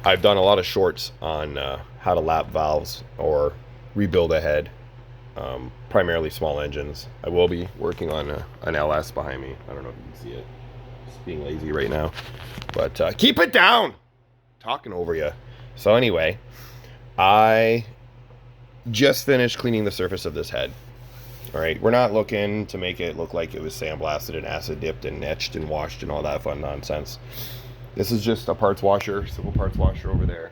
I've done a lot of shorts on how to lap valves or rebuild a head, primarily small engines. I will be working on an LS behind me. I don't know if you can see it. Just being lazy right now. But keep it down! Talking over you. So anyway, I just finished cleaning the surface of this head. All right, we're not looking to make it look like it was sandblasted and acid dipped and etched and washed and all that fun nonsense. This is just a parts washer, simple parts washer over there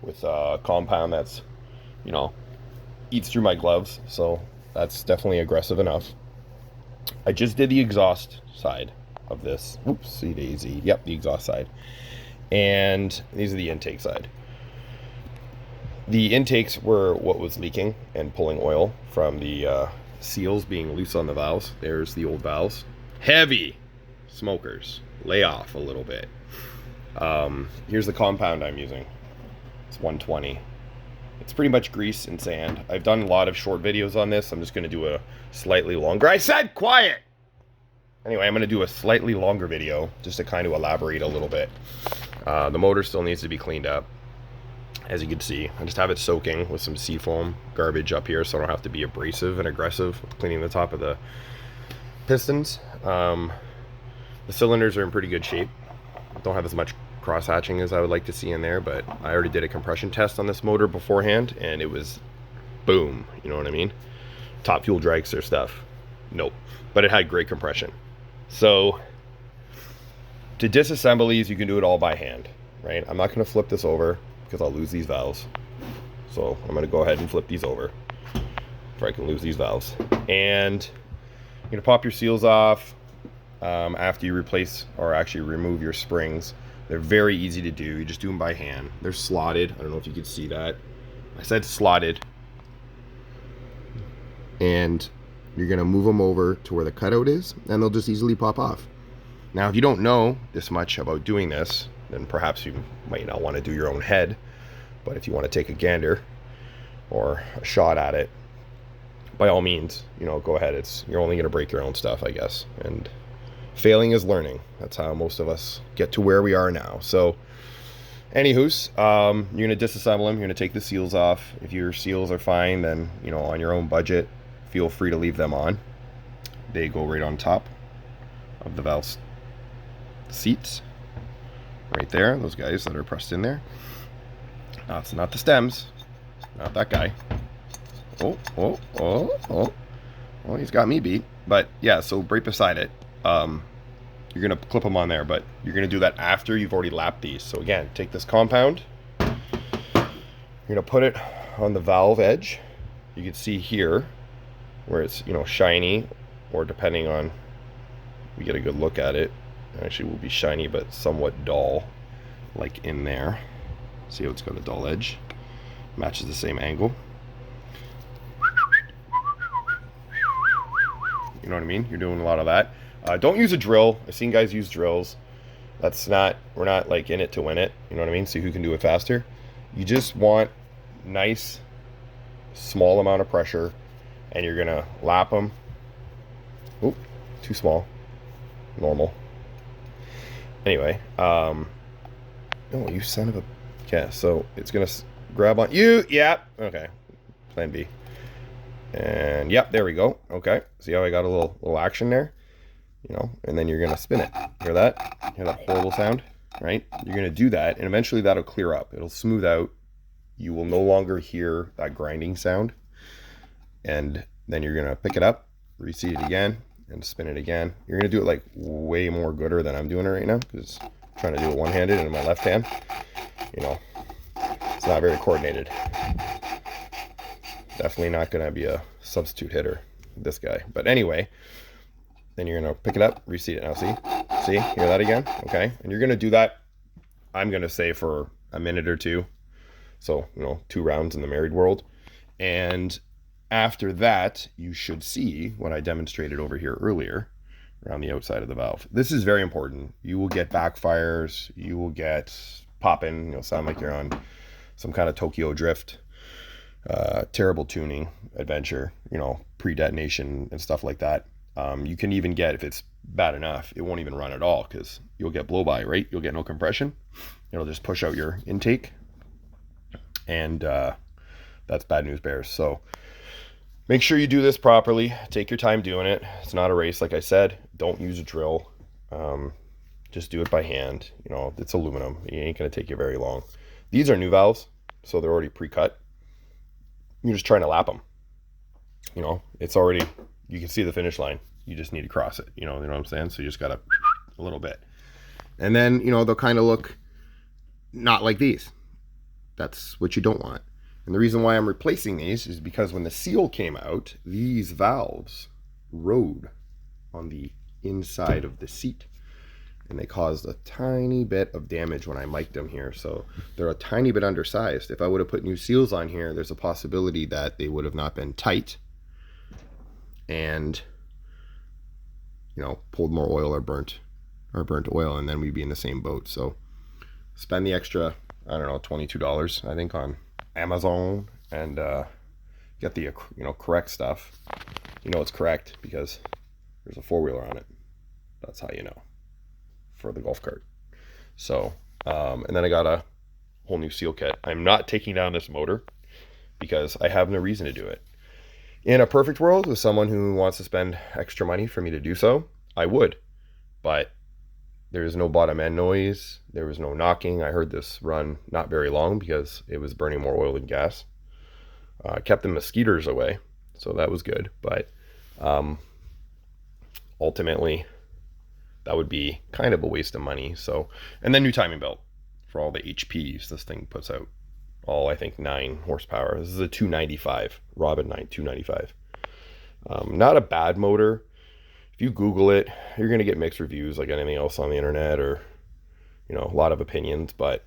with a compound that's, you know, eats through my gloves. So that's definitely aggressive enough. I just did the exhaust side of this. Oopsie daisy. Yep, the exhaust side. And these are the intake side. The intakes were what was leaking and pulling oil from the seals being loose on the valves. There's the old valves. Heavy smokers. Lay off a little bit. Here's the compound I'm using. It's 120. It's pretty much grease and sand. I've done a lot of short videos on this. I'm just going to do a slightly longer. I said quiet! Anyway, I'm going to do a slightly longer video just to kind of elaborate a little bit. The motor still needs to be cleaned up. As you can see, I just have it soaking with some seafoam garbage up here so I don't have to be abrasive and aggressive with cleaning the top of the pistons. The cylinders are in pretty good shape. Don't have as much cross hatching as I would like to see in there, but I already did a compression test on this motor beforehand and it was boom, you know what I mean? Top fuel dragster stuff. Nope. But it had great compression. So to disassemble these, you can do it all by hand, right? I'm not going to flip this over because I'll lose these valves. So I'm going to go ahead and flip these over before I can lose these valves. And you're going to pop your seals off after you replace or actually remove your springs. They're very easy to do. You just do them by hand. They're slotted. I don't know if you can see that. I said slotted. And you're going to move them over to where the cutout is, and they'll just easily pop off. Now, if you don't know this much about doing this, then perhaps you might not want to do your own head. But if you want to take a gander or a shot at it, by all means, you know, go ahead. You're only going to break your own stuff, I guess. And failing is learning. That's how most of us get to where we are now. So, anywho's, you're going to disassemble them. You're going to take the seals off. If your seals are fine, then, you know, on your own budget, feel free to leave them on. They go right on top of the valve seats. Right there, those guys that are pressed in there. No, it's not the stems. Not that guy. Oh, he's got me beat. But yeah, so right beside it, you're gonna clip them on there, but you're gonna do that after you've already lapped these. So again, take this compound, you're gonna put it on the valve edge. You can see here where it's, you know, shiny, or depending on, we get a good look at it, actually will be shiny but somewhat dull, like in there. See how it's got a dull edge, matches the same angle. You know what I mean? You're doing a lot of that. Don't use a drill. I've seen guys use drills. We're not like in it to win it. You know what I mean? See who can do it faster. You just want nice, small amount of pressure, and you're gonna lap them. Oop, too small. Normal. Anyway, oh, you son of a... Yeah, so it's gonna grab on you. Yep. Okay. Plan B. And yep, there we go. Okay. See how I got a little action there? You know, and then you're gonna spin it. Hear that? Hear that horrible sound? Right? You're gonna do that, and eventually that'll clear up. It'll smooth out. You will no longer hear that grinding sound. And then you're gonna pick it up, reseat it again, and spin it again. You're gonna do it like way more gooder than I'm doing it right now, because I'm trying to do it one-handed and in my left hand. You know, it's not very coordinated. Definitely not gonna be a substitute hitter, this guy. But anyway, then you're gonna pick it up, reseat it. Now see, hear that again? Okay, and you're gonna do that, I'm gonna say, for a minute or two. So, you know, 2 rounds in the married world. And after that, you should see what I demonstrated over here earlier around the outside of the valve. This is very important. You will get backfires. You will get popping. You'll sound like you're on some kind of Tokyo drift. Terrible tuning adventure, you know, pre-detonation and stuff like that. You can even get, if it's bad enough, it won't even run at all because you'll get blow by, right? You'll get no compression. It'll just push out your intake, and that's bad news bears. So make sure you do this properly. Take your time doing it. It's not a race, like I said. Don't use a drill. Just do it by hand. You know, it's aluminum. It ain't gonna take you very long. These are new valves, so they're already pre-cut. You're just trying to lap them. You know, it's already, you can see the finish line. You just need to cross it. You know what I'm saying? So you just gotta a little bit. And then, you know, they'll kind of look not like these. That's what you don't want. And the reason why I'm replacing these is because when the seal came out, these valves rode on the inside of the seat, and they caused a tiny bit of damage when I mic'd them here. So they're a tiny bit undersized. If I would have put new seals on here, there's a possibility that they would have not been tight and, you know, pulled more oil or burnt oil, and then we'd be in the same boat. So spend the extra, I don't know, $22 I think on Amazon, and get the, you know, correct stuff. You know it's correct because there's a four-wheeler on it. That's how you know, for the golf cart. So and then I got a whole new seal kit. I'm not taking down this motor because I have no reason to do it. In a perfect world, with someone who wants to spend extra money for me to do so, I would, but there is no bottom end noise. There was no knocking. I heard this run not very long because it was burning more oil than gas. Kept the mosquitoes away, so that was good. But ultimately, that would be kind of a waste of money. So, and then new timing belt for all the HPs this thing puts out. All, I think, 9 horsepower. This is a 295, Robin 9 295. Not a bad motor. If you Google it, you're going to get mixed reviews like anything else on the internet, or, you know, a lot of opinions, but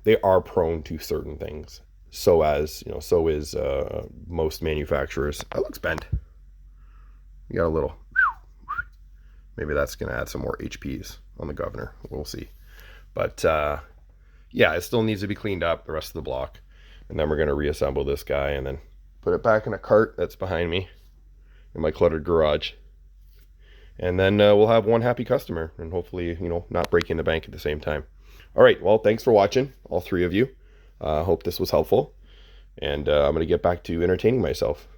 they are prone to certain things. So is most manufacturers. That looks bent. You got a little, maybe that's going to add some more HPs on the governor. We'll see. But yeah, it still needs to be cleaned up, the rest of the block. And then we're going to reassemble this guy and then put it back in a cart that's behind me in my cluttered garage. And then we'll have one happy customer, and hopefully, you know, not breaking the bank at the same time. All right, well, thanks for watching, all 3 of you. Hope this was helpful. And I'm going to get back to entertaining myself.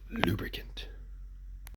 Lubricant.